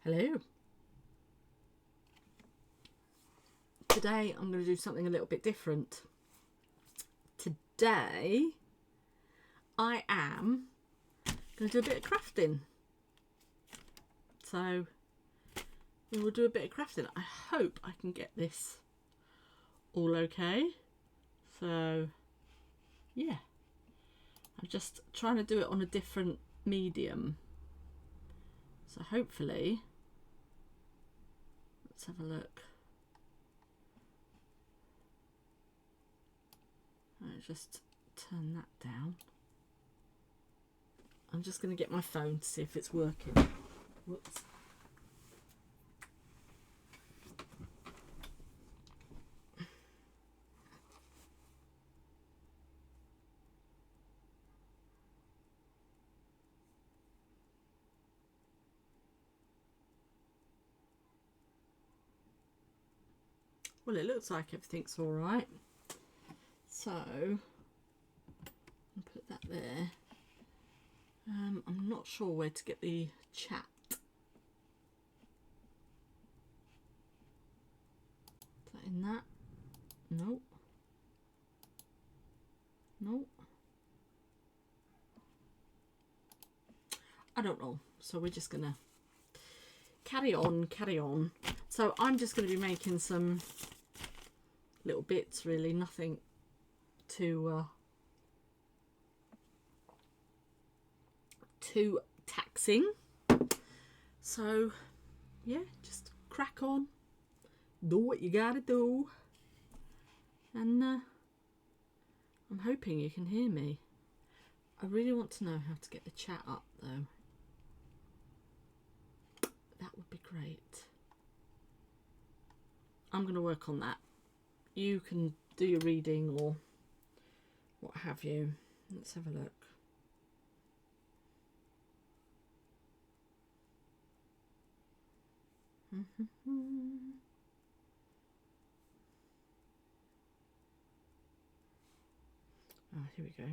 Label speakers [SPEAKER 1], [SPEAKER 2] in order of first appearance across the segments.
[SPEAKER 1] Hello. Today I'm going to do something a little bit different. Today I am going to do a bit of crafting. So we will do a bit of crafting. I hope I can get this all okay. So yeah, I'm just trying to do it on a different medium. So hopefully, let's have a look. I'll just turn that down. I'm just going to get my phone to see if it's working. Whoops. Well, it looks like everything's all right. So I'll put that there. I'm not sure where to get the chat. Is that in that? Nope. Nope. I don't know. So we're just gonna carry on. So I'm just going to be making some little bits, really, nothing too taxing. So yeah, just crack on, do what you gotta do, and I'm hoping you can hear me. I really want to know how to get the chat up though. That would be great. I'm going to work on that. You can do your reading or what have you. Let's have a look. Oh, here we go.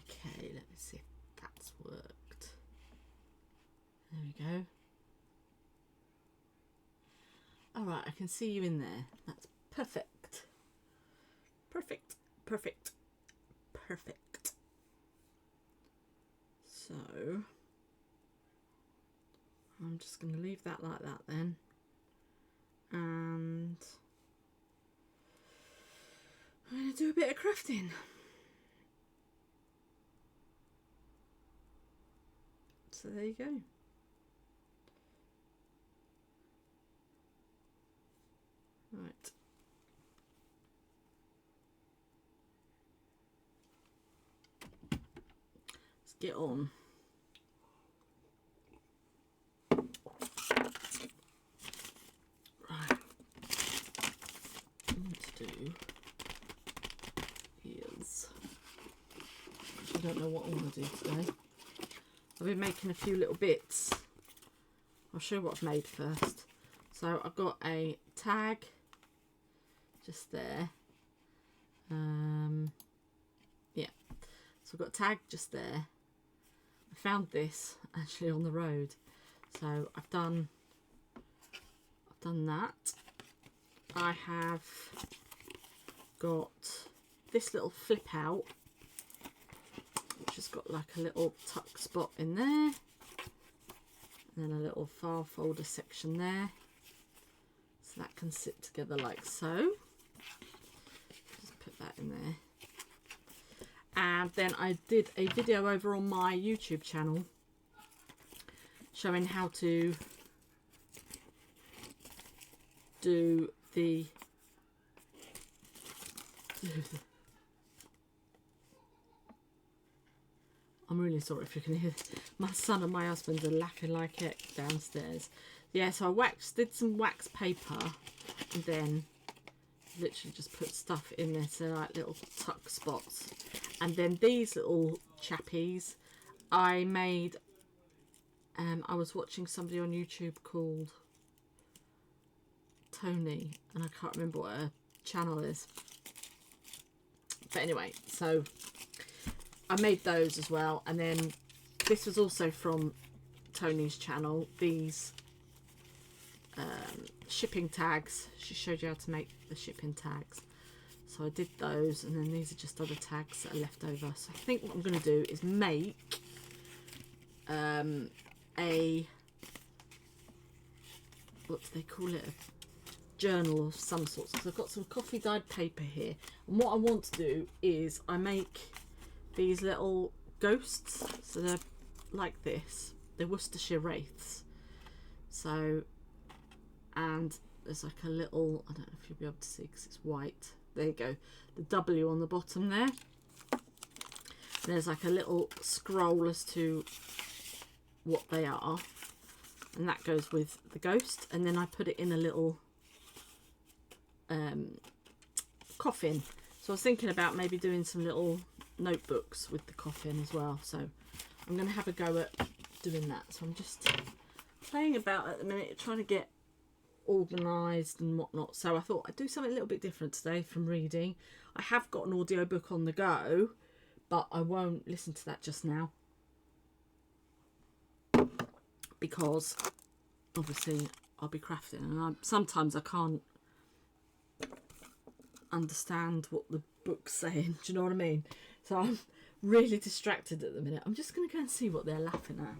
[SPEAKER 1] Okay, let me see if that's worked. There we go. All right, I can see you in there. That's perfect. Perfect. So I'm just going to leave that like that then. And I'm going to do a bit of crafting. So there you go. Right. Let's get on. Right. What I want to do is, I don't know what I want to do today. I've been making a few little bits. I'll show you what I've made first. So I've got a tag just there. Yeah. So I've got a tag just there. I found this actually on the road. So I've done that. I have got this little flip out, which has got like a little tuck spot in there, and then a little file folder section there, so that can sit together like so. Just put that in there. And then I did a video over on my YouTube channel showing how to do the I'm really sorry if you can hear. My son and my husband are laughing like it downstairs. Yeah, so I did some wax paper, and then literally just put stuff in there, so like little tuck spots. And then these little chappies I made. I was watching somebody on YouTube called Tony, and I can't remember what her channel is. But anyway, so I made those as well. And then this was also from Tony's channel, these shipping tags. She showed you how to make the shipping tags. So I did those, and then these are just other tags that are left over. So I think what I'm going to do is make a, what do they call it, a journal of some sort. So I've got some coffee dyed paper here, and what I want to do is I make these little ghosts. So they're like this, they're Worcestershire wraiths. So, and there's like a little, I don't know if you'll be able to see because it's white, there you go, the W on the bottom there. There's like a little scroll as to what they are, and that goes with the ghost. And then I put it in a little coffin. So I was thinking about maybe doing some little notebooks with the coffin as well. So I'm going to have a go at doing that. So I'm just playing about at the minute, trying to get organised and whatnot. So I thought I'd do something a little bit different today from reading. I have got an audiobook on the go, but I won't listen to that just now, because obviously I'll be crafting, and sometimes I can't understand what the book's saying. Do you know what I mean? So I'm really distracted at the minute. I'm just going to go and see what they're laughing at.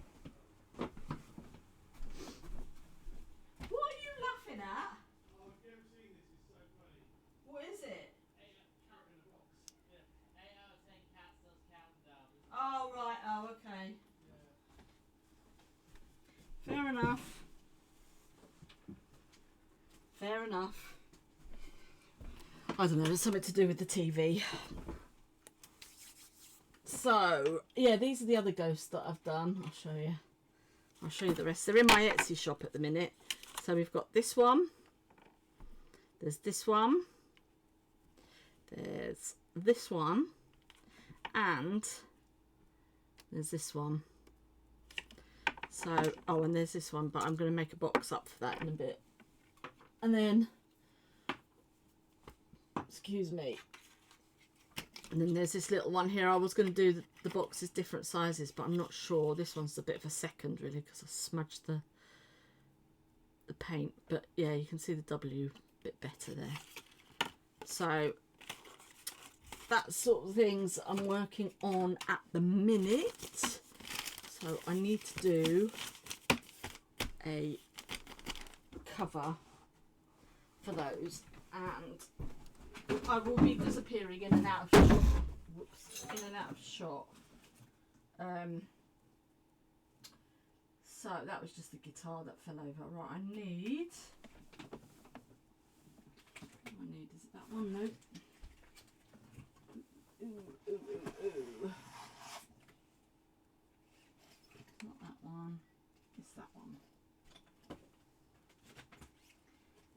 [SPEAKER 1] What are you laughing at?
[SPEAKER 2] Oh, if you've ever seen this, it's so funny.
[SPEAKER 1] What is it?
[SPEAKER 2] Cat in a box. Yeah.
[SPEAKER 3] 8 out of 10 cats does countdown.
[SPEAKER 1] Oh, right. Oh, okay.
[SPEAKER 2] Yeah.
[SPEAKER 1] Fair enough. Fair enough. I don't know, it's something to do with the TV. So, yeah, these are the other ghosts that I've done. I'll show you. I'll show you the rest. They're in my Etsy shop at the minute. So we've got this one. There's this one. There's this one. And there's this one. So, oh, and there's this one, but I'm going to make a box up for that in a bit. And then, excuse me, and then there's this little one here. I was going to do the boxes different sizes, but I'm not sure. This one's a bit of a second, really, because I smudged the paint. But yeah, you can see the W a bit better there. So that's sort of things I'm working on at the minute. So I need to do a cover for those, and I will be disappearing in and out of shot. Whoops, in and out of shot. So that was just the guitar that fell over. Right, I need is it that one? No. Ooh. Not that one. It's that one.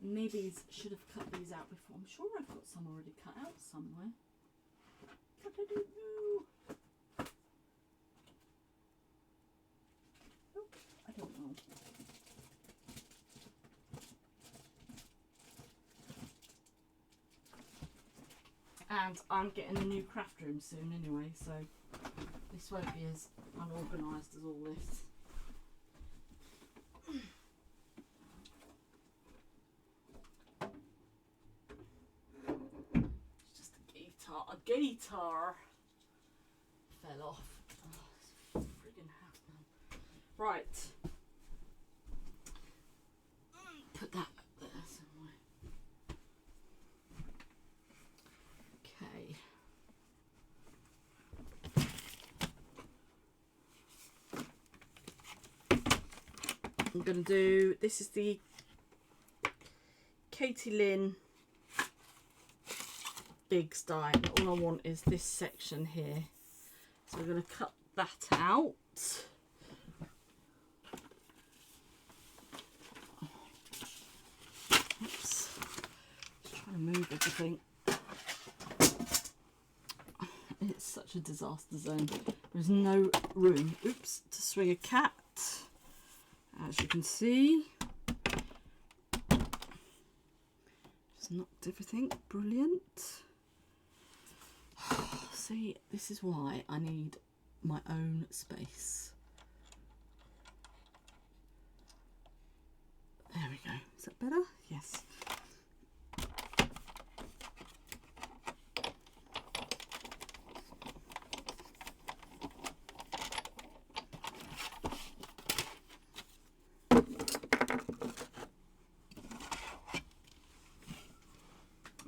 [SPEAKER 1] Maybe should have cut these out before. I'm sure I've got some already cut out somewhere. But I don't know. Oh, I don't know. And I'm getting a new craft room soon anyway, so this won't be as unorganised as all this. It's just a guitar. A guitar fell off. Oh, it's friggin' happening. Right. Put that there somewhere. Okay. I'm going to do, this is the Katie Lynn big die. All I want is this section here. So we're going to cut that out. Oops. Just trying to move everything. It's such a disaster zone. There's no room, oops, to swing a cat. As you can see. Just knocked everything. Brilliant. See, this is why I need my own space. There we go. Is that better? Yes.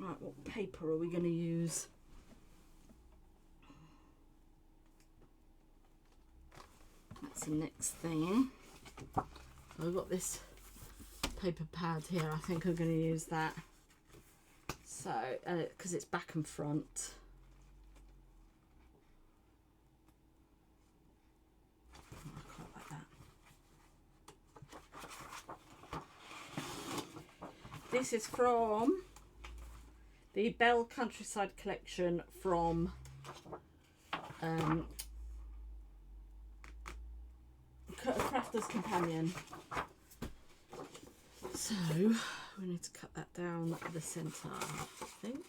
[SPEAKER 1] Right, what paper are we going to use? That's the next thing. So I've got this paper pad here. I think I'm going to use that. So, because it's back and front. Oh, I quite like that. This is from the Bell Countryside collection from Crafter's Companion. So we need to cut that down the centre, I think.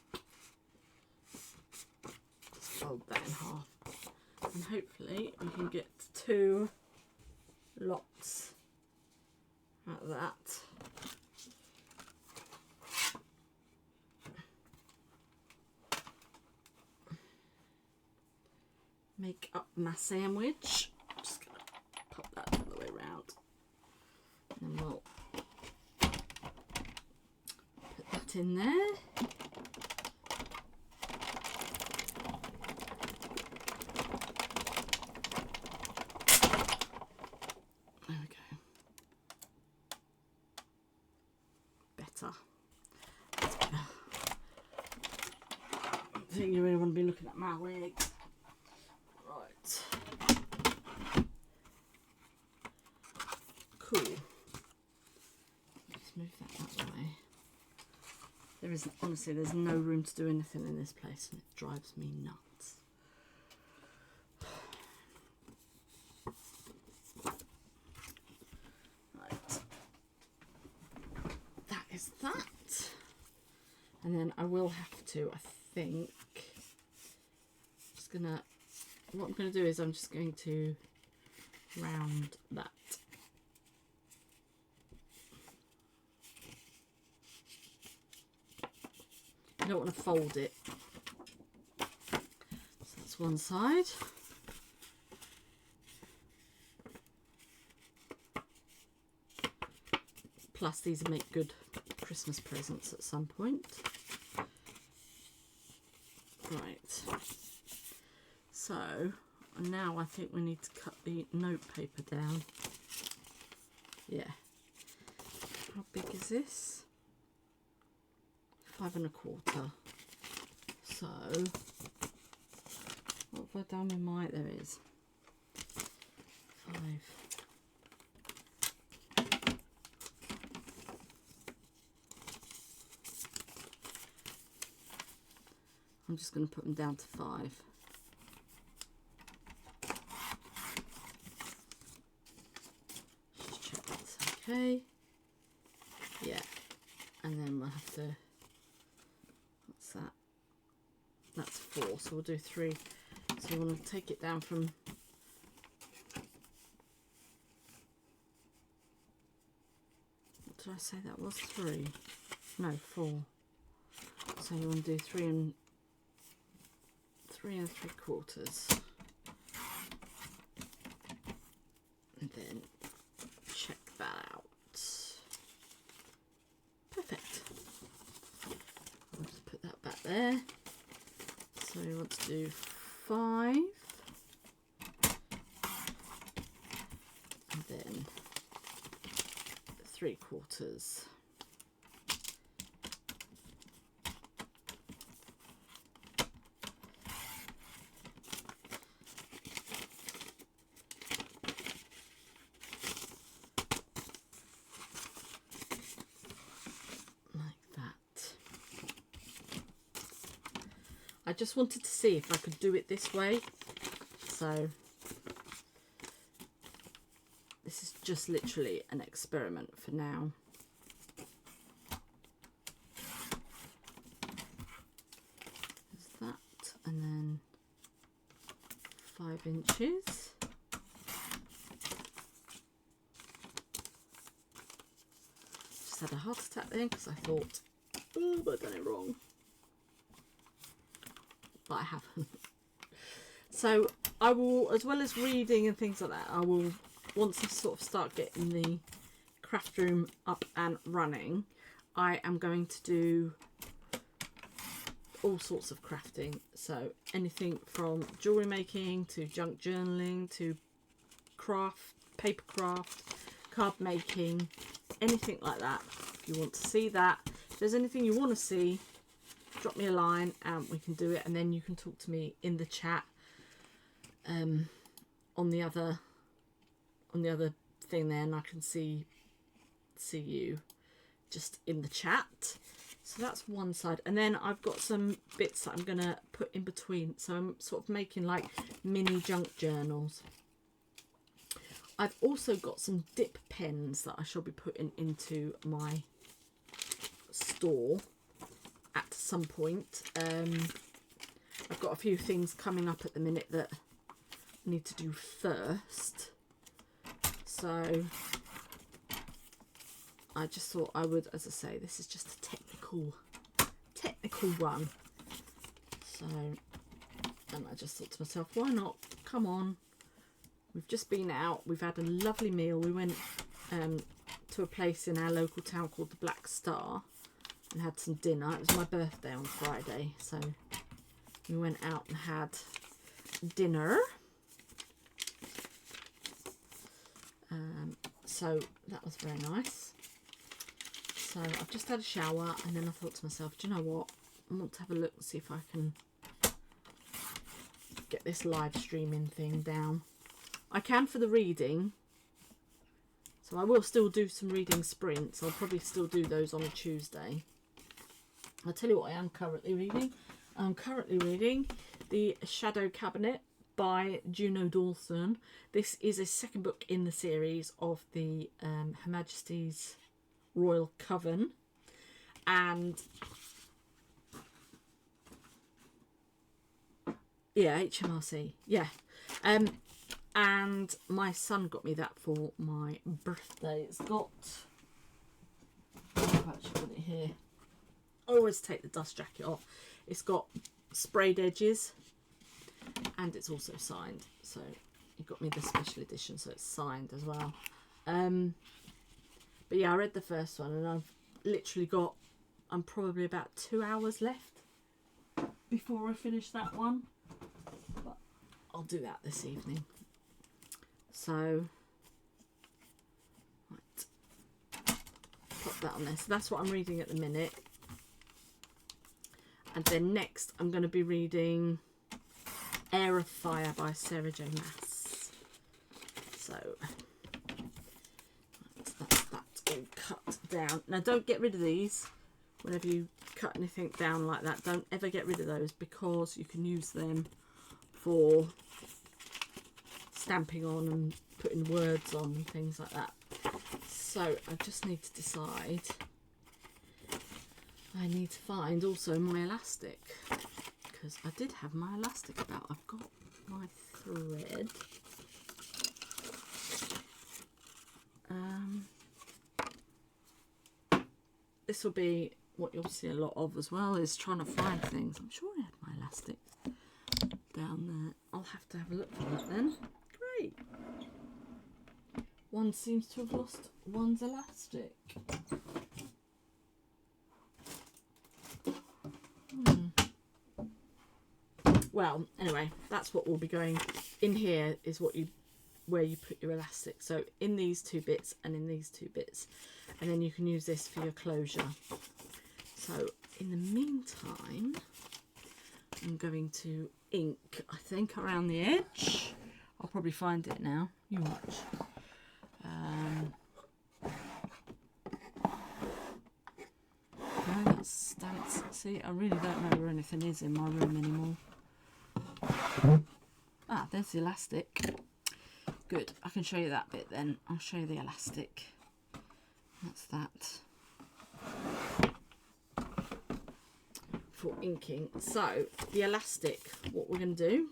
[SPEAKER 1] Just fold that in half. And hopefully we can get 2 lots out of that. Make up my sandwich. I'm just going to pop that the other way around. And then we'll put that in there. There we go. Better. That's better. I think you really want to be looking at my legs. Cool. Let's move that way. There isn't, honestly, there's no room to do anything in this place and it drives me nuts. Right. That is that. And then I will have to, I think, what I'm going to do is I'm just going to round that. I don't want to fold it. So that's one side. Plus these will make good Christmas presents at some point. Right. So now I think we need to cut the note paper down. Yeah. How big is this? 5 1/4. So what have I done with my, there it is. 5. I'm just going to put them down to 5. Just check that's okay. Yeah, and then we'll have to, what's that? That's 4, so we'll do 3. So you want to take it down from, what did I say that was? 3? No, 4. So you want to do 3 and 3 3/4, and then check that out. Perfect. I'll just put that back there. So we want to do 5, and then 3/4. I just wanted to see if I could do it this way. So this is just literally an experiment for now. There's that, and then 5 inches. Just had a heart attack then because I thought, oh, I've done it wrong. But I haven't. So I will, as well as reading and things like that, I will, once I sort of start getting the craft room up and running, I am going to do all sorts of crafting. So anything from jewellery making to junk journaling to craft, paper craft, card making, anything like that. If you want to see that, if there's anything you want to see, drop me a line and we can do it, and then you can talk to me in the chat on the other thing there, and I can see you just in the chat. So that's one side, and then I've got some bits that I'm gonna put in between, so I'm sort of making like mini junk journals. I've also got some dip pens that I shall be putting into my store at some point. I've got a few things coming up at the minute that I need to do first, so I just thought I would, as I say, this is just a technical one. So, and I just thought to myself, why not? Come on, we've just been out, we've had a lovely meal. We went to a place in our local town called the Black Star and had some dinner. It was my birthday on Friday, so we went out and had dinner. So that was very nice. So I've just had a shower, and then I thought to myself, do you know what, I want to have a look and see if I can get this live streaming thing down. I can for the reading, so I will still do some reading sprints. I'll probably still do those on a Tuesday. I'll tell you what I am currently reading. I'm currently reading The Shadow Cabinet by Juno Dawson. This is a second book in the series of the Her Majesty's Royal Coven, and yeah, HMRC, yeah. And my son got me that for my birthday. It's got, I've actually got it here. I always take the dust jacket off. It's got sprayed edges, and it's also signed. So he got me the special edition, so it's signed as well. But yeah, I read the first one, and I've literally got, I'm probably about 2 hours left before I finish that one. But I'll do that this evening. So, right, pop that on there. So that's what I'm reading at the minute. And then next, I'm going to be reading Air of Fire by Sarah J. Maas. So, that's that all cut down. Now, don't get rid of these. Whenever you cut anything down like that, don't ever get rid of those, because you can use them for stamping on and putting words on and things like that. So I just need to decide. I need to find also my elastic, because I did have my elastic about. I've got my thread. This will be what you'll see a lot of as well, is trying to find things. I'm sure I had my elastic down there. I'll have to have a look for that then. Great. One seems to have lost one's elastic. Well, anyway, that's what will be going in here, is what you, where you put your elastic. So in these two bits and in these two bits, and then you can use this for your closure. So in the meantime, I'm going to ink, I think, around the edge. I'll probably find it now. You watch. No, that's See, I really don't know where anything is in my room anymore. Ah, there's the elastic. Good, I can show you that bit then. I'll show you the elastic. That's that. For inking. So, the elastic, what we're going to do,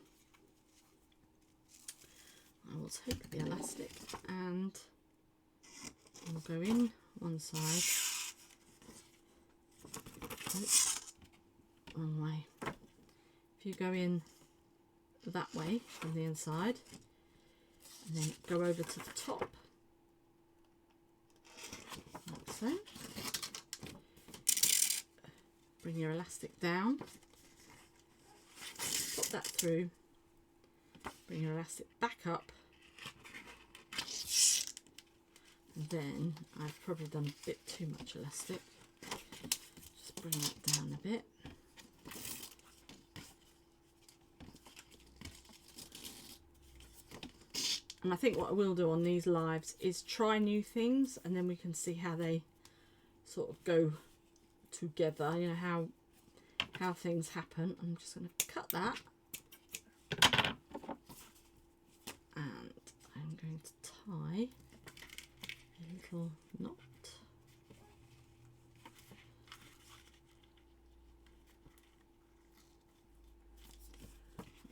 [SPEAKER 1] I will take the elastic and I'll go in one side, one way. If you go in that way from the inside, and then go over to the top, like so. Bring your elastic down, pop that through, bring your elastic back up, and then I've probably done a bit too much elastic. Just bring that down a bit. And I think what I will do on these lives is try new things, and then we can see how they sort of go together, you know, how things happen. I'm just going to cut that, and I'm going to tie a little knot.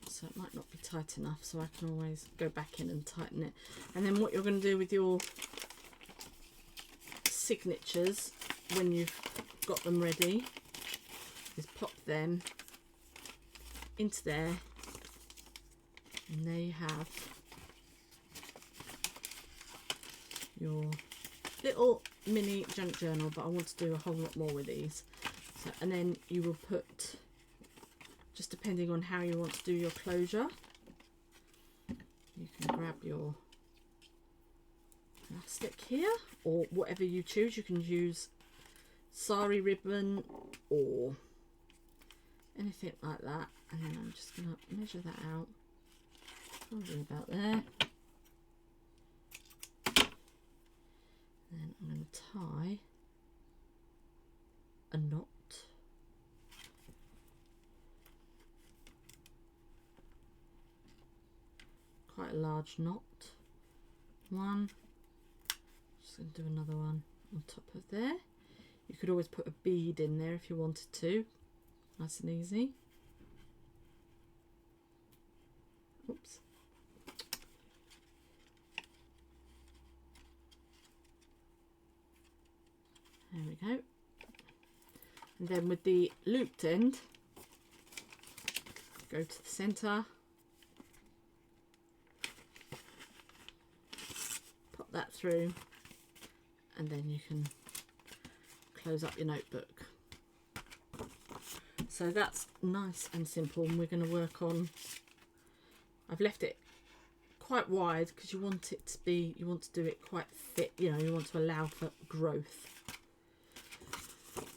[SPEAKER 1] So it might not be tight enough, so I can always go back in and tighten it. And then what you're going to do with your signatures when you've got them ready is pop them into there, and there you have your little mini junk journal. But I want to do a whole lot more with these. So, and then you will put, just depending on how you want to do your closure, you can grab your elastic here, or whatever you choose. You can use sari ribbon or anything like that, and then I'm just going to measure that out, probably about there. Then I'm going to tie a knot. Quite a large knot. One. Just going to do another one on top of there. You could always put a bead in there if you wanted to. Nice and easy. Oops. There we go. And then with the looped end, go to the centre, pop that through, and then you can close up your notebook. So that's nice and simple, and we're going to work on, I've left it quite wide because you want it to be, you want to do it quite thick, you know, you want to allow for growth,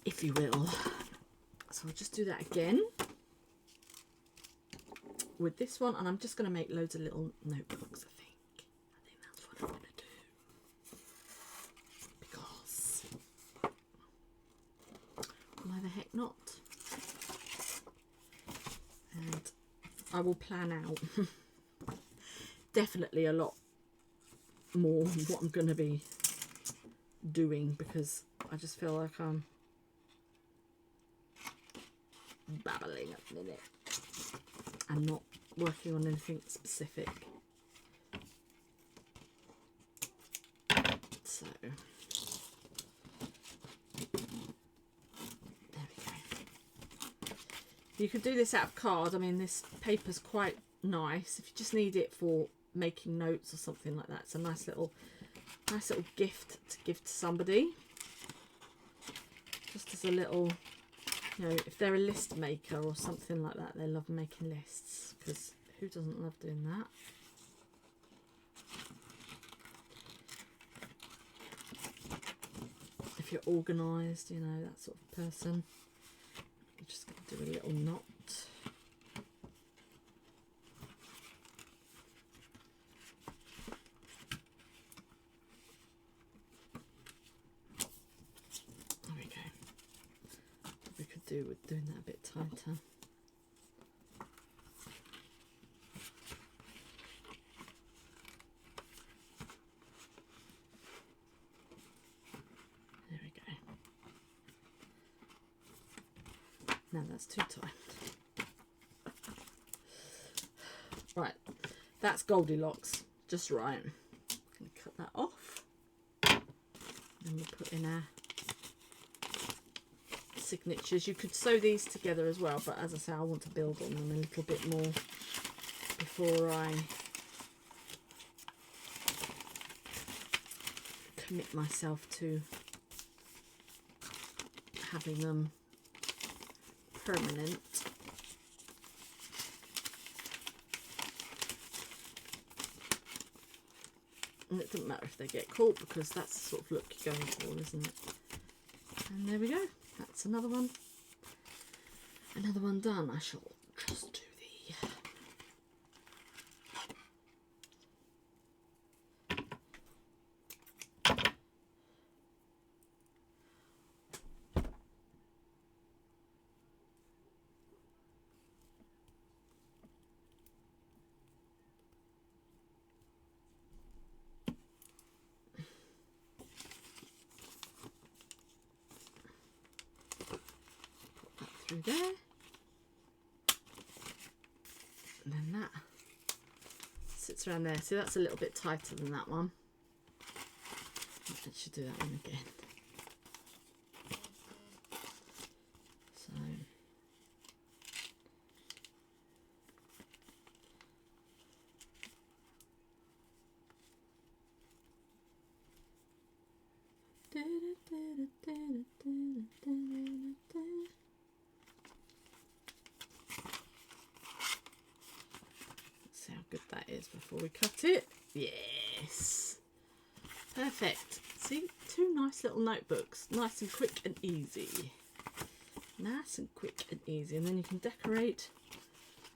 [SPEAKER 1] if you will. So I'll just do that again with this one, and I'm just going to make loads of little notebooks. I think that's what I'm going to do, because why the heck not? And I will plan out definitely a lot more what I'm going to be doing, because I just feel like I'm babbling at the minute and not working on anything specific. So there we go. You could do this out of card. I mean, this paper's quite nice if you just need it for making notes or something like that. It's a nice little gift to give to somebody, just as a little, you know, if they're a list maker or something like that. They love making lists, because who doesn't love doing that? If you're organised, you know, that sort of person. I'm just going to do a little knot. There we go. What we could do with doing that a bit tighter. There we go. Now that's too tight. Right, that's Goldilocks, just right. I'm going to cut that off. And we'll put in our signatures. You could sew these together as well, but as I say, I want to build on them a little bit more before I commit myself to having them permanent. And it doesn't matter if they get caught, because that's the sort of look you're going for, isn't it? And there we go. That's another one. Another one done. I shall just do the... through there, and then that sits around there. See, that's a little bit tighter than that one. I should do that one again. So see how good that is before we cut it. Yes, perfect. See, two nice little notebooks, nice and quick and easy. Nice and quick and easy, and then you can decorate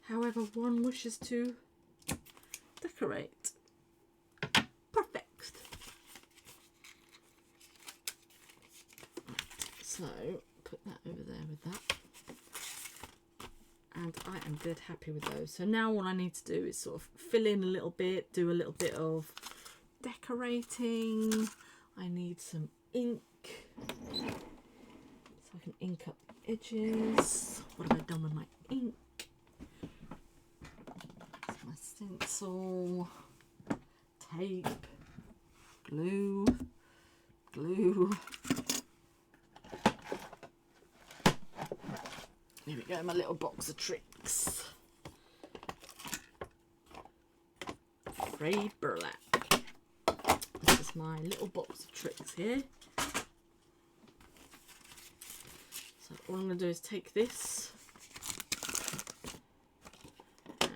[SPEAKER 1] however one wishes to decorate. Perfect. So put that over there with that. And I am dead happy with those. So now all I need to do is sort of fill in a little bit, do a little bit of decorating. I need some ink, so I can ink up the edges. What have I done with my ink? That's my stencil, tape, glue, glue. Here we go, my little box of tricks. Frayed burlap. This is my little box of tricks here. So all I'm going to do is take this and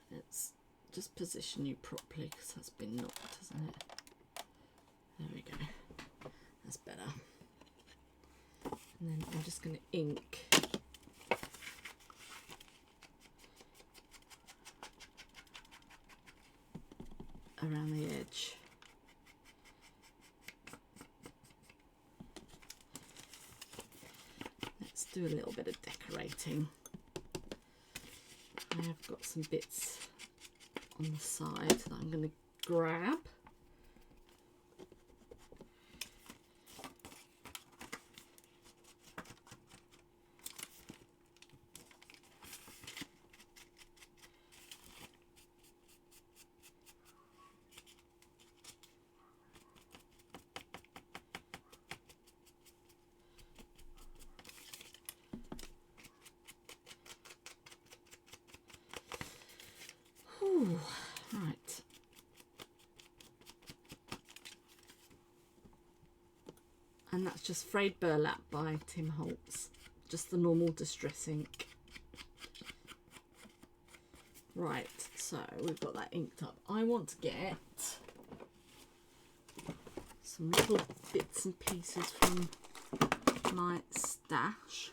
[SPEAKER 1] let's just position you properly, because that's been knocked, hasn't it? There we go. That's better. And then I'm just going to ink around the edge. Let's do a little bit of decorating. I have got some bits on the side that I'm going to grab. Ooh, right. And that's just Frayed Burlap by Tim Holtz. Just the normal distress ink. Right, so we've got that inked up. I want to get some little bits and pieces from my stash.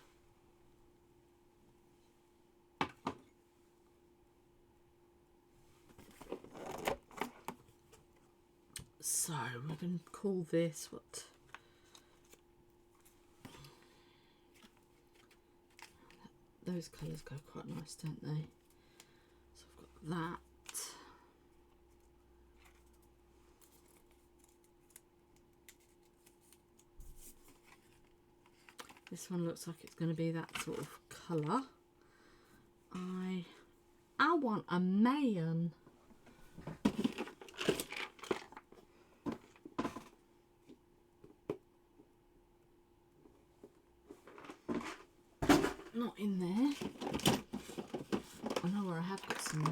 [SPEAKER 1] So we're going to call this what? those colours go quite nice, don't they? So I've got that. This one looks like it's going to be that sort of colour. I want a man. Not in there. I know where I have got some.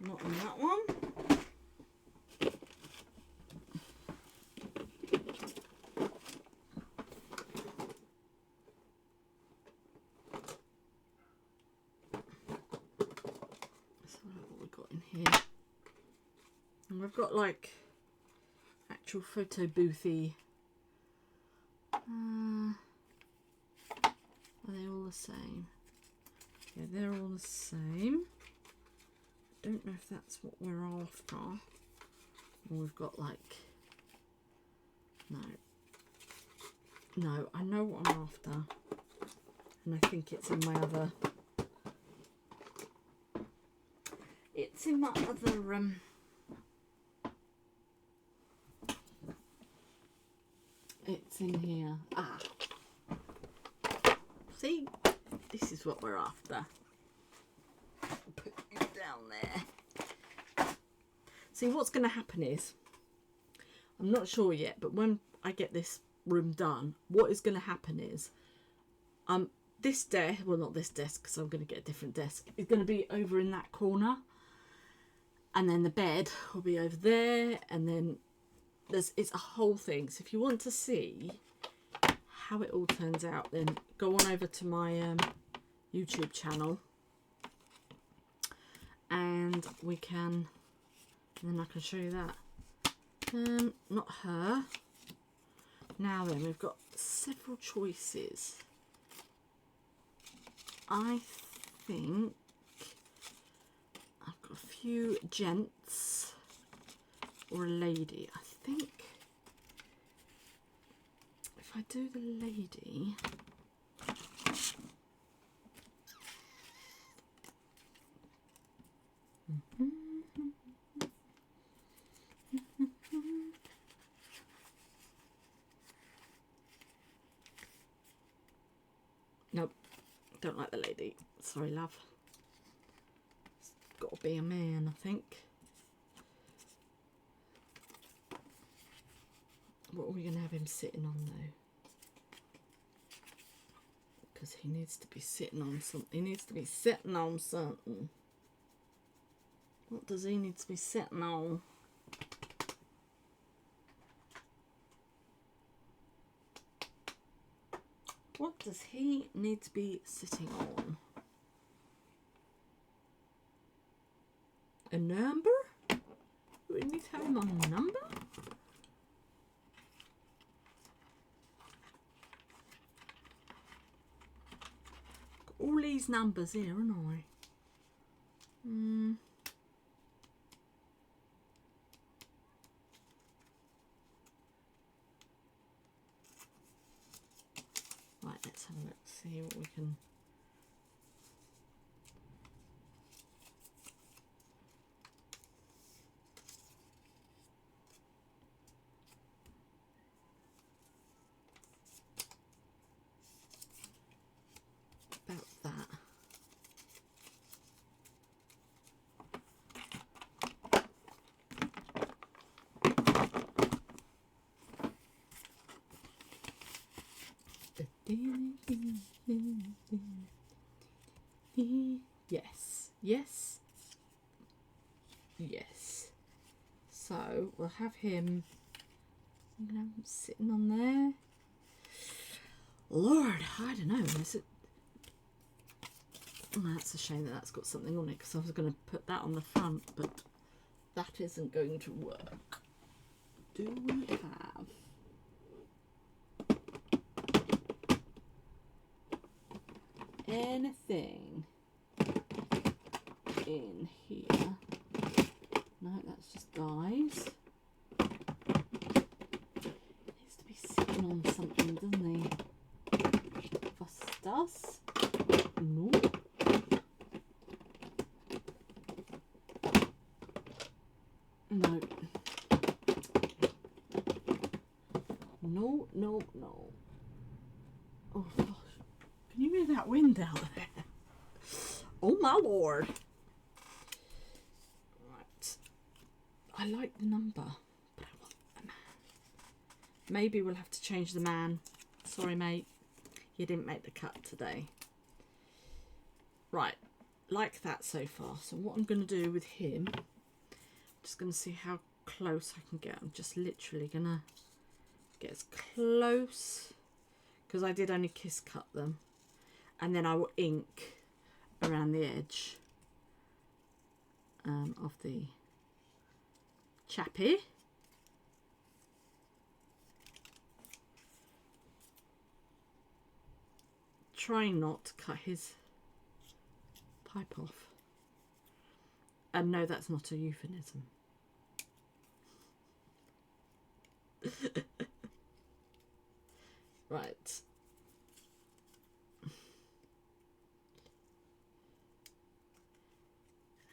[SPEAKER 1] Not in that one. Here, and we've got like actual photo boothy. Are they all the same? Yeah, they're all the same. Don't know if that's what we're after. Or we've got like no, I know what I'm after, and I think it's in my other. It's in my other it's in here. See, this is what we're after. Put you down there. See, what's going to happen is, I'm not sure yet, but when I get this room done, what is going to happen is this desk, well, not this desk because I'm going to get a different desk, is going to be over in that corner. And then the bed will be over there, and then it's a whole thing. So if you want to see how it all turns out, then go on over to my YouTube channel, and we can, and then I can show you that. Not her. Now then, we've got several choices. I think I've got a few gents or a lady. I think if I do the lady, nope, don't like the lady. Sorry, love. It's got to be a man, I think. What are we going to have him sitting on though? Because he needs to be sitting on something. He needs to be sitting on something. What does he need to be sitting on? What does he need to be sitting on? A number? Do we need to have him on a number? Got all these numbers here, haven't I? Right, let's have a look, see what we can. About that. Yes, yes, yes. So we'll have him, I'm gonna have him sitting on there. Lord, I don't know. Is it? Oh, that's a shame that that's got something on it, because I was going to put that on the front, but that isn't going to work. Do we have anything in here? No, that's just guys. He needs to be sitting on something, doesn't he? Does. No, no, no. Oh gosh. Can you hear that wind out there? Oh my lord. Right. I like the number, but I want the man. Maybe we'll have to change the man. Sorry, mate. You didn't make the cut today. Right. Like that so far. So what I'm going to do with him, just going to see how close I can get. I'm just literally going to get as close, because I did only kiss cut them, and then I will ink around the edge of the chappy. Trying not to cut his pipe off. And no, that's not a euphemism. Right.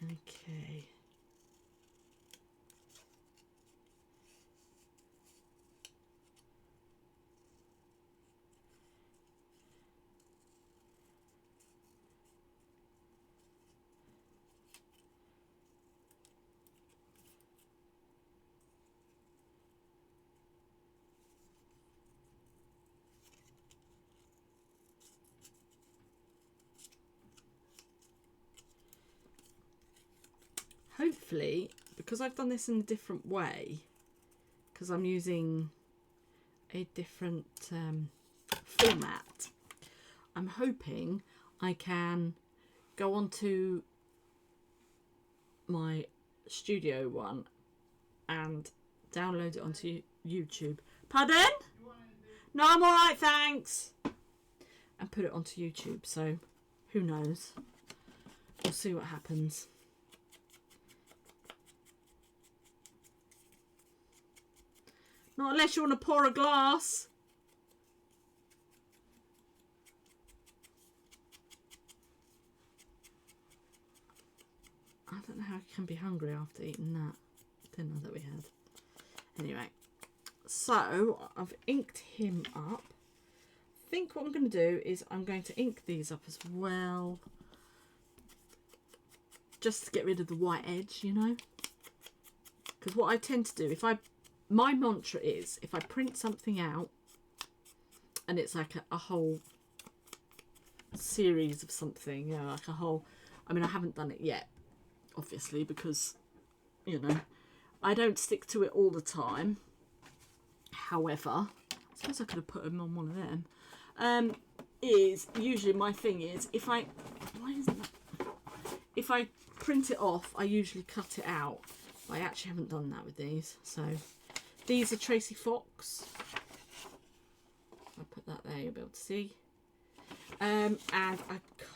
[SPEAKER 1] Okay. Hopefully, because I've done this in a different way, because I'm using a different format, I'm hoping I can go onto my studio one and download it onto YouTube. Pardon? No, I'm alright, thanks. And put it onto YouTube, so who knows? We'll see what happens. Not unless you want to pour a glass. I don't know how you can be hungry after eating that dinner that we had. Anyway, so I've inked him up. I think what I'm going to do is I'm going to ink these up as well. Just to get rid of the white edge, you know. Because what I tend to do, my mantra is, if I print something out and it's like a whole series of something, you know, like a whole, I mean, I haven't done it yet, obviously, because, you know, I don't stick to it all the time. However, I suppose I could have put them on one of them. Is usually my thing is, if I print it off, I usually cut it out. I actually haven't done that with these, so these are Tracy Fox. I'll put that there, you'll be able to see. And I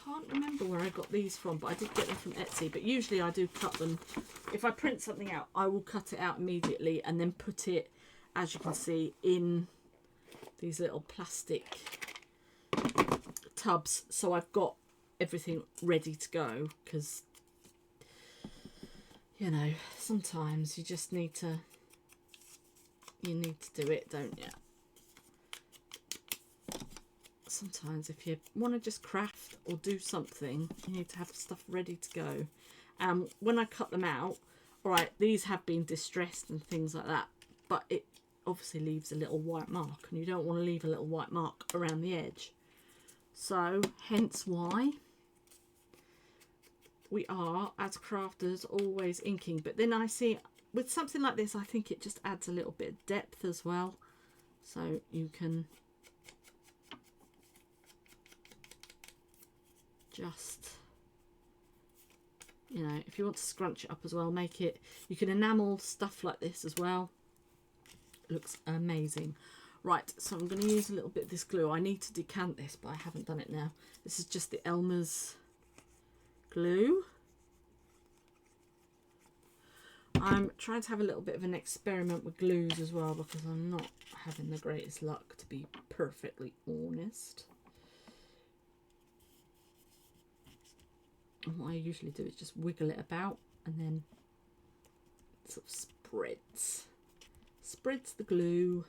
[SPEAKER 1] can't remember where I got these from, but I did get them from Etsy. But usually I do cut them. If I print something out, I will cut it out immediately and then put it, as you can see, in these little plastic tubs. So I've got everything ready to go, because, you know, sometimes you just need to do it, don't you? Sometimes if you want to just craft or do something, you need to have stuff ready to go. When I cut them out, all right, these have been distressed and things like that, but it obviously leaves a little white mark, and you don't want to leave a little white mark around the edge. So hence why we are, as crafters, always inking. But then I see with something like this, I think it just adds a little bit of depth as well. So you can just, you know, if you want to scrunch it up as well, make it, you can enamel stuff like this as well. Looks amazing. Right, so I'm going to use a little bit of this glue. I need to decant this, but I haven't done it now. This is just the Elmer's glue. I'm trying to have a little bit of an experiment with glues as well, because I'm not having the greatest luck, to be perfectly honest. And what I usually do is just wiggle it about and then sort of spreads the glue.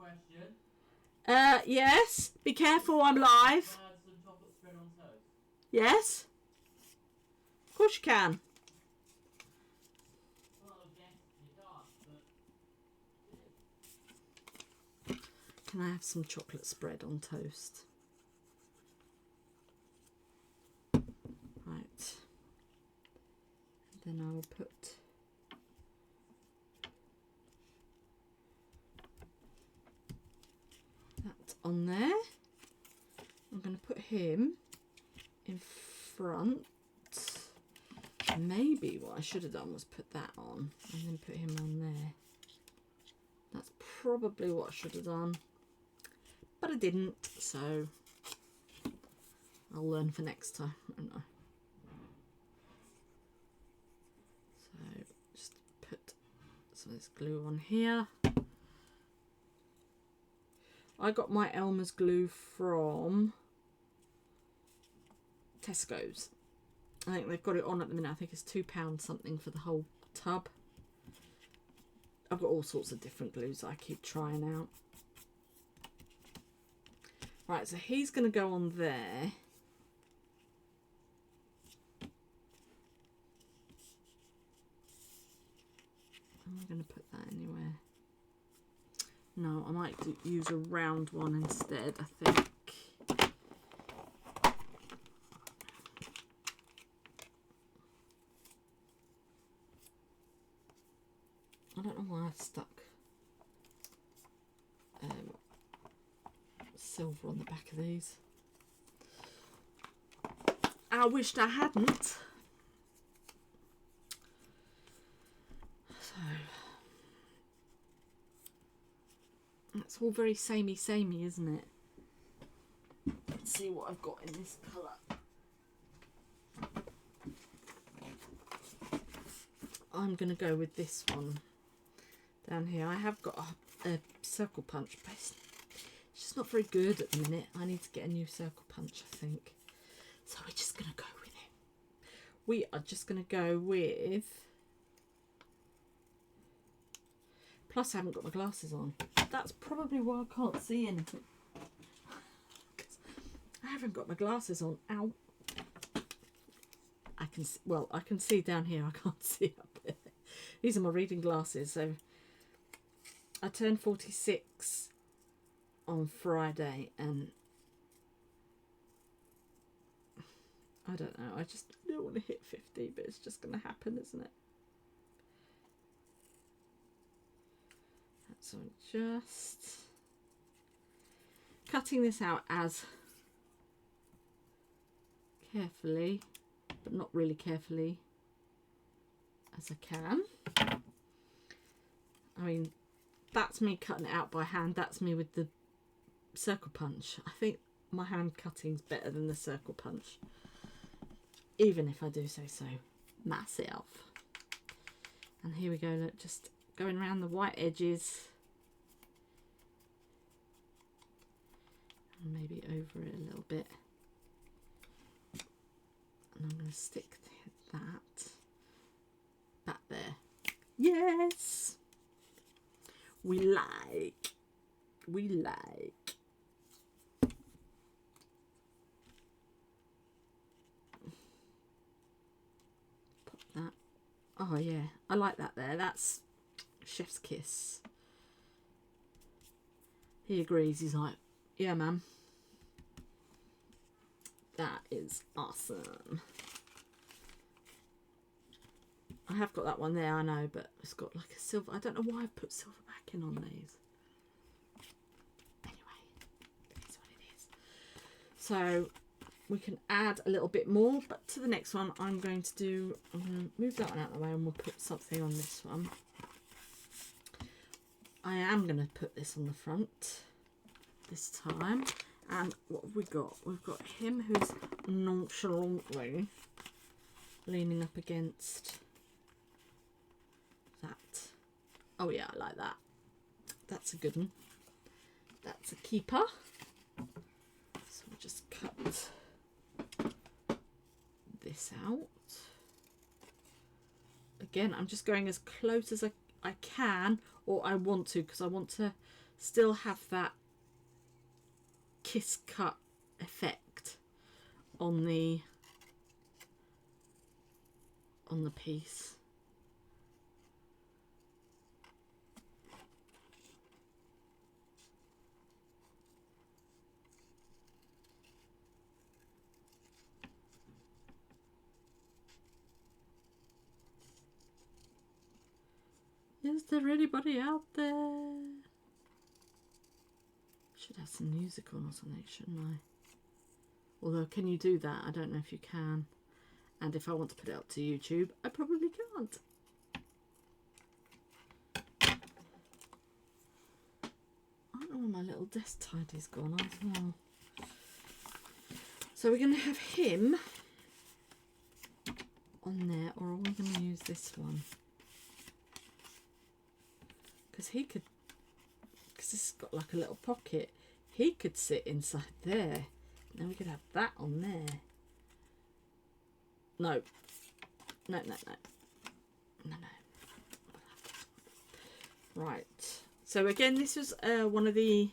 [SPEAKER 3] Question.
[SPEAKER 1] Yes. Be careful, I'm live.
[SPEAKER 3] Can I add some chocolate spread on toast?
[SPEAKER 1] Yes. Of course you can.
[SPEAKER 3] Well, yes, you can't, but...
[SPEAKER 1] Can I have some chocolate spread on toast? Right. Then I will put that on there. I'm going to put him in front. Maybe what I should have done was put that on and then put him on there. That's probably what I should have done, but I didn't, so I'll learn for next time. I don't know. So just put some of this glue on here. I got my Elmer's glue from Tesco's. I think they've got it on at the minute. I think it's £2 something for the whole tub. I've got all sorts of different glues that I keep trying out. Right, so he's going to go on there. Am I going to put that anywhere? No, I might use a round one instead, I think. I don't know why I've stuck silver on the back of these. I wished I hadn't. So it's all very samey, isn't it? Let's see what I've got in this colour. I'm going to go with this one down here. I have got a circle punch, but it's just not very good at the minute. I need to get a new circle punch, I think. So we're just going to go with it. We are just going to go with... Plus I haven't got my glasses on. That's probably why I can't see anything. I haven't got my glasses on. Ow. I can see, well, I can see down here. I can't see up there. These are my reading glasses. So I turned 46 on Friday, and I don't know. I just don't want to hit 50, but it's just going to happen, isn't it? So I'm just cutting this out as carefully, but not really carefully, as I can. I mean, that's me cutting it out by hand. That's me with the circle punch. I think my hand cutting's better than the circle punch, even if I do say so myself. And here we go, look, just going around the white edges. And maybe over it a little bit. And I'm going to stick that back there. Yes! We like. Pop that. Oh yeah, I like that there. That's chef's kiss. He agrees. He's like, yeah, ma'am. That is awesome. I have got that one there, I know, but it's got like a silver. I don't know why I've put silver backing on these. Anyway, that's what it is. So we can add a little bit more, but to the next one, I'm going to move that one out of the way, and we'll put something on this one. I am going to put this on the front this time. And what have we got? We've got him who's nonchalantly leaning up against that. Oh yeah, I like that. That's a good one. That's a keeper. So we'll just cut this out. Again, I'm just going as close as I can, or I want to, because I want to still have that kiss cut effect on the piece. Is there anybody out there? Should have some music on or something, shouldn't I? Although, can you do that? I don't know if you can. And if I want to put it up to YouTube, I probably can't. I don't know where my little desk tidy's gone as well. So we're going to have him on there, or are we going to use this one? Because he could, because this has got like a little pocket, he could sit inside there. Then we could have that on there. No. No, no, no. No, no. Right. So again, this was one of the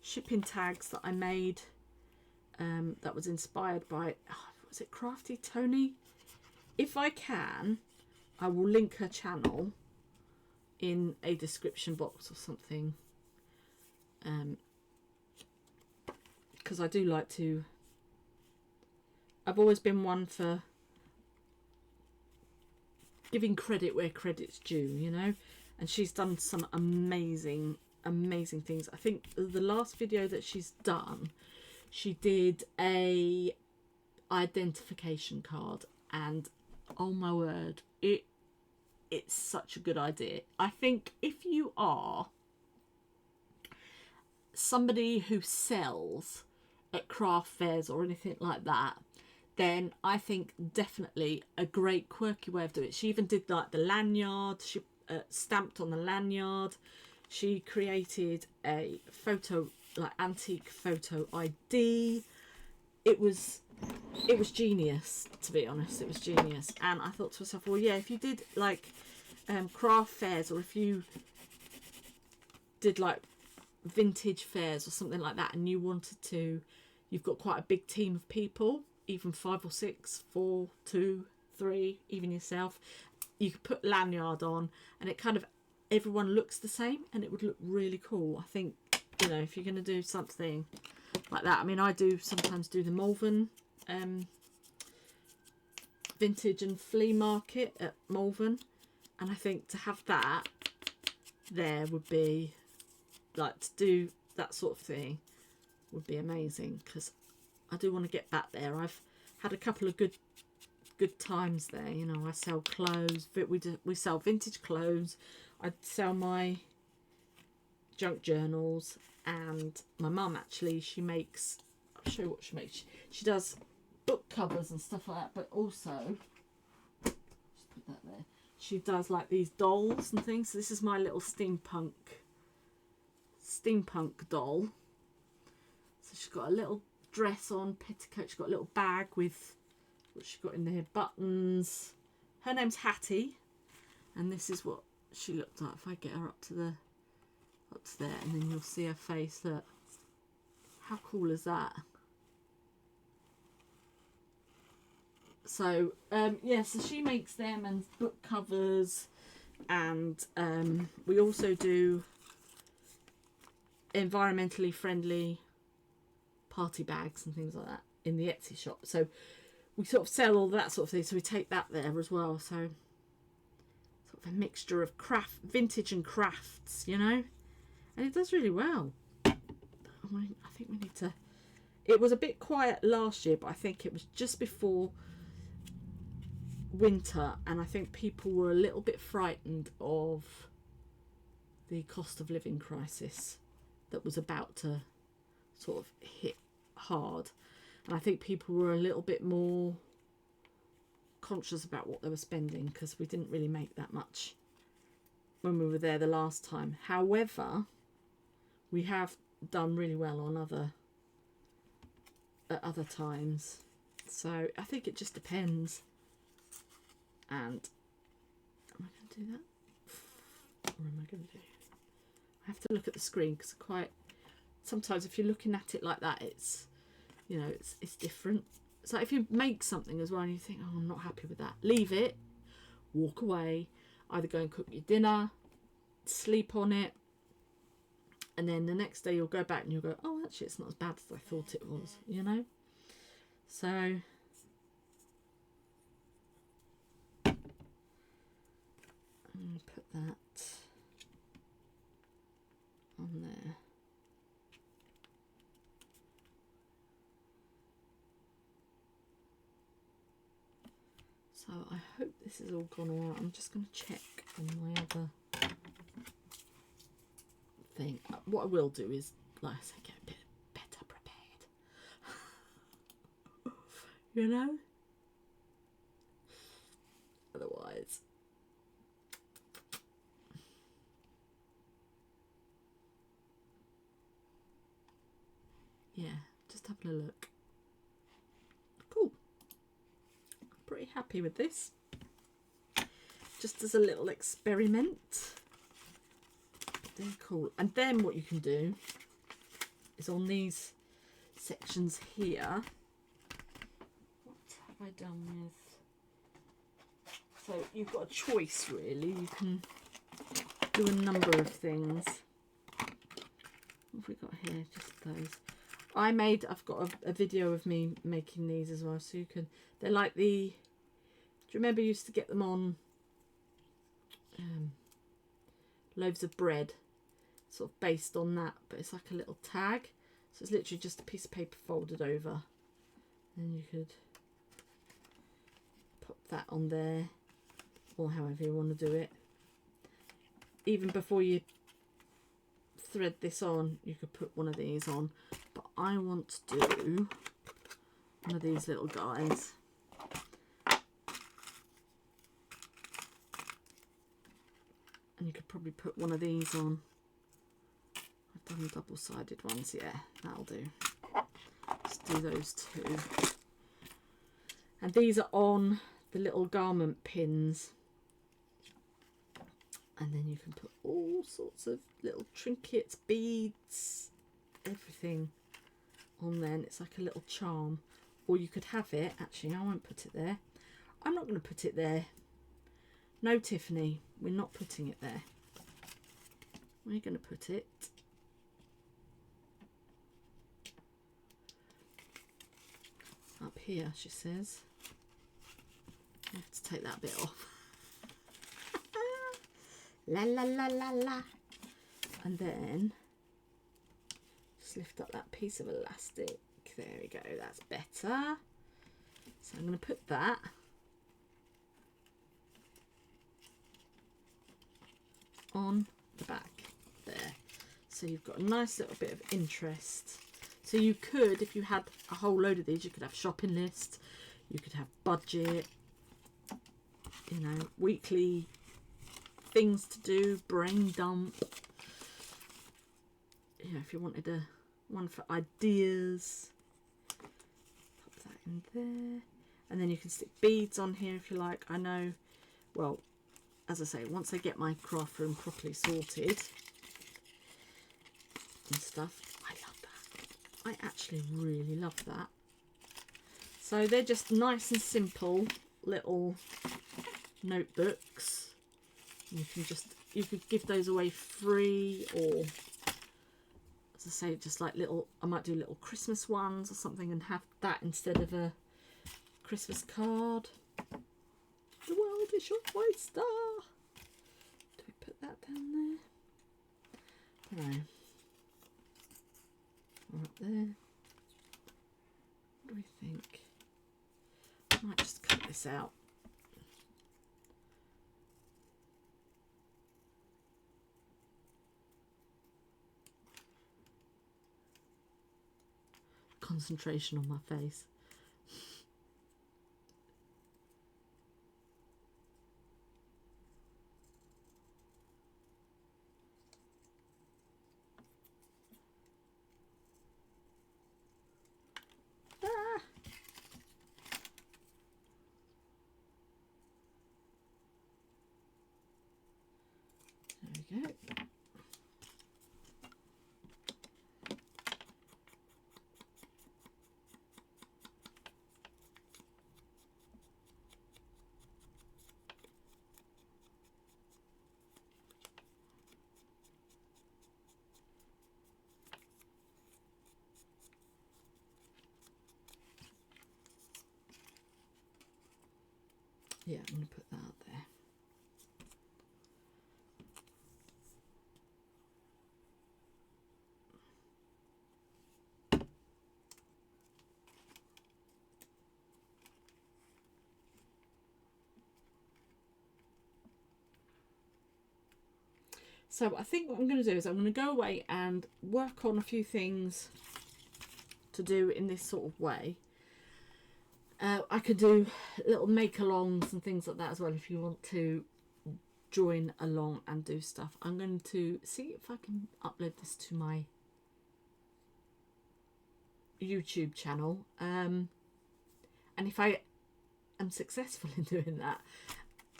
[SPEAKER 1] shipping tags that I made that was inspired by, was it Crafty Tony? If I can, I will link her channel in a description box or something. Because I do like to, I've always been one for giving credit where credit's due, you know, and she's done some amazing things. I think the last video that she's done, she did a identification card, and oh my word, it's such a good idea. I think if you are somebody who sells at craft fairs or anything like that, then I think definitely a great quirky way of doing it. She even did like the lanyard. She stamped on the lanyard. She created a photo, like antique photo ID. It was genius, to be honest. It was genius. And I thought to myself, well, yeah, if you did like craft fairs, or if you did like vintage fairs or something like that, and you wanted to, you've got quite a big team of people, even 5 or 6, 4, 2, 3, even yourself, you could put lanyard on and it kind of, everyone looks the same and it would look really cool. I think, you know, if you're going to do something like that, I mean, I do sometimes do the Malvern vintage and flea market at Malvern, and I think to have that there would be, like, to do that sort of thing would be amazing, because I do want to get back there. I've had a couple of good times there, you know. I sell clothes, we sell vintage clothes, I sell my junk journals, and my mum actually, she makes, I'll show you what she makes. She does book covers and stuff like that, but also, just put that there, she does like these dolls and things. So this is my little steampunk doll. So she's got a little dress on, petticoat, she's got a little bag with what she's got in there, buttons. Her name's Hattie, and this is what she looked like. If I get her up to there, and then you'll see her face. Look, how cool is that? So yeah, so she makes them and book covers, and we also do environmentally friendly party bags and things like that in the Etsy shop. So we sort of sell all that sort of thing, so we take that there as well. So sort of a mixture of craft, vintage and crafts, you know, and it does really well. I think we need to, it was a bit quiet last year, but I think it was just before winter, and I think people were a little bit frightened of the cost of living crisis that was about to sort of hit hard, and I think people were a little bit more conscious about what they were spending, because we didn't really make that much when we were there the last time. However, we have done really well on at other times, so I think it just depends. And am I going to do that, or am I going to do, I have to look at the screen because sometimes if you're looking at it like that, it's, you know, it's different. So if you make something as well and you think, oh, I'm not happy with that, leave it, walk away, either go and cook your dinner, sleep on it, and then the next day you'll go back and you'll go, oh, actually it's not as bad as I thought it was, you know. So put that on there. So I hope this has all gone all right. I'm just going to check on my other thing. What I will do is, like I say, get a bit better prepared. You know? Otherwise. Yeah, just having a look. Cool. Pretty happy with this. Just as a little experiment. They're cool. And then what you can do is on these sections here. What have I done with? So you've got a choice really. You can do a number of things. What have we got here? Just those. I've got a video of me making these as well, so you can, they're like do you remember you used to get them on loaves of bread, sort of based on that, but it's like a little tag, so it's literally just a piece of paper folded over, and you could pop that on there, or however you want to do it. Even before you thread this on, you could put one of these on, but I want to do one of these little guys. And you could probably put one of these on. I've done double-sided ones, yeah, that'll do. Let's do those two. And these are on the little garment pins. And then you can put all sorts of little trinkets, beads, everything on there. And it's like a little charm. Or you could have it, actually, I won't put it there. I'm not going to put it there. No, Tiffany, we're not putting it there. We're going to put it up here, she says. I have to take that bit off. La la la la la. And then just lift up that piece of elastic. There we go, that's better. So I'm going to put that on the back there, so you've got a nice little bit of interest. So you could, if you had a whole load of these, you could have shopping lists, you could have budget, you know, weekly things to do, brain dump, you know, if you wanted one for ideas, pop that in there. And then you can stick beads on here if you like. I know, well, as I say, once I get my craft room properly sorted and stuff, I love that. I actually really love that. So they're just nice and simple little notebooks. You could give those away free, or as I say, just like little, I might do little Christmas ones or something and have that instead of a Christmas card. The world is your oyster. Do we put that down there? No. Or up there. What do we think? I might just cut this out. Concentration on my face. There we go. yeah, I'm going to put that up there. So I think what I'm going to do is I'm going to go away and work on a few things to do in this sort of way. I could do little make-alongs and things like that as well if you want to join along and do stuff. I'm going to see if I can upload this to my YouTube channel. And if I am successful in doing that,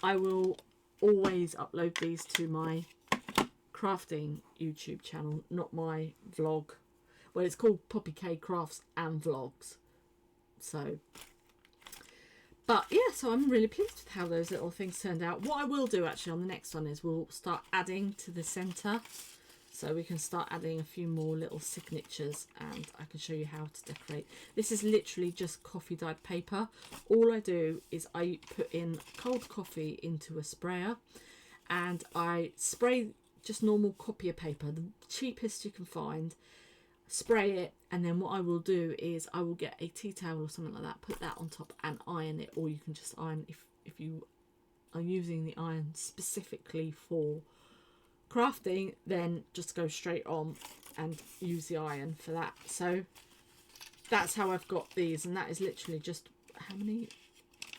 [SPEAKER 1] I will always upload these to my crafting YouTube channel, not my vlog. Well, it's called PoppyK Crafts and Vlogs. So, but yeah, so I'm really pleased with how those little things turned out. What I will do actually on the next one is we'll start adding to the centre. So we can start adding a few more little signatures and I can show you how to decorate. This is literally just coffee dyed paper. All I do is I put in cold coffee into a sprayer and I spray just normal copier paper, the cheapest you can find, spray it, and then what I will do is I will get a tea towel or something like that, put that on top and iron it, or you can just iron if you are using the iron specifically for crafting, then just go straight on and use the iron for that. So that's how I've got these, and that is literally just how many,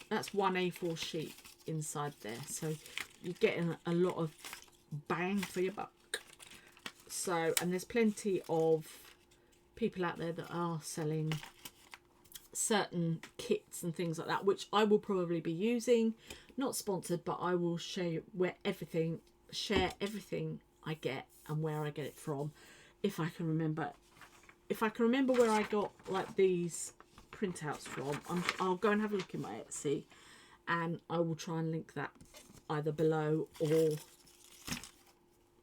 [SPEAKER 1] that's one A4 sheet inside there, so you're getting a lot of bang for your buck. So, and there's plenty of people out there that are selling certain kits and things like that, which I will probably be using, not sponsored, but I will show you where share everything I get and where I get it from, if I can remember where I got like these printouts from. I'll go and have a look in my Etsy and I will try and link that either below or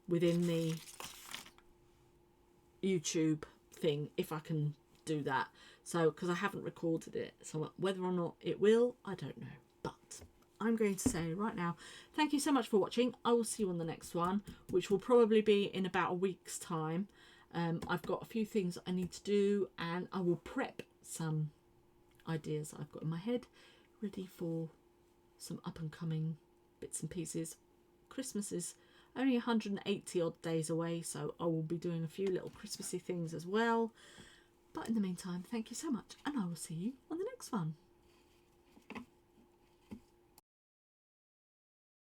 [SPEAKER 1] within the YouTube thing, if I can do that. So, because I haven't recorded it, so whether or not it will, I don't know. But I'm going to say right now, thank you so much for watching. I will see you on the next one, which will probably be in about a week's time. I've got a few things I need to do, and I will prep some ideas I've got in my head, ready for some up and coming bits and pieces. Christmas is only 180 odd days away, so I will be doing a few little Christmassy things as well. But in the meantime, thank you so much, and I will see you on the next one.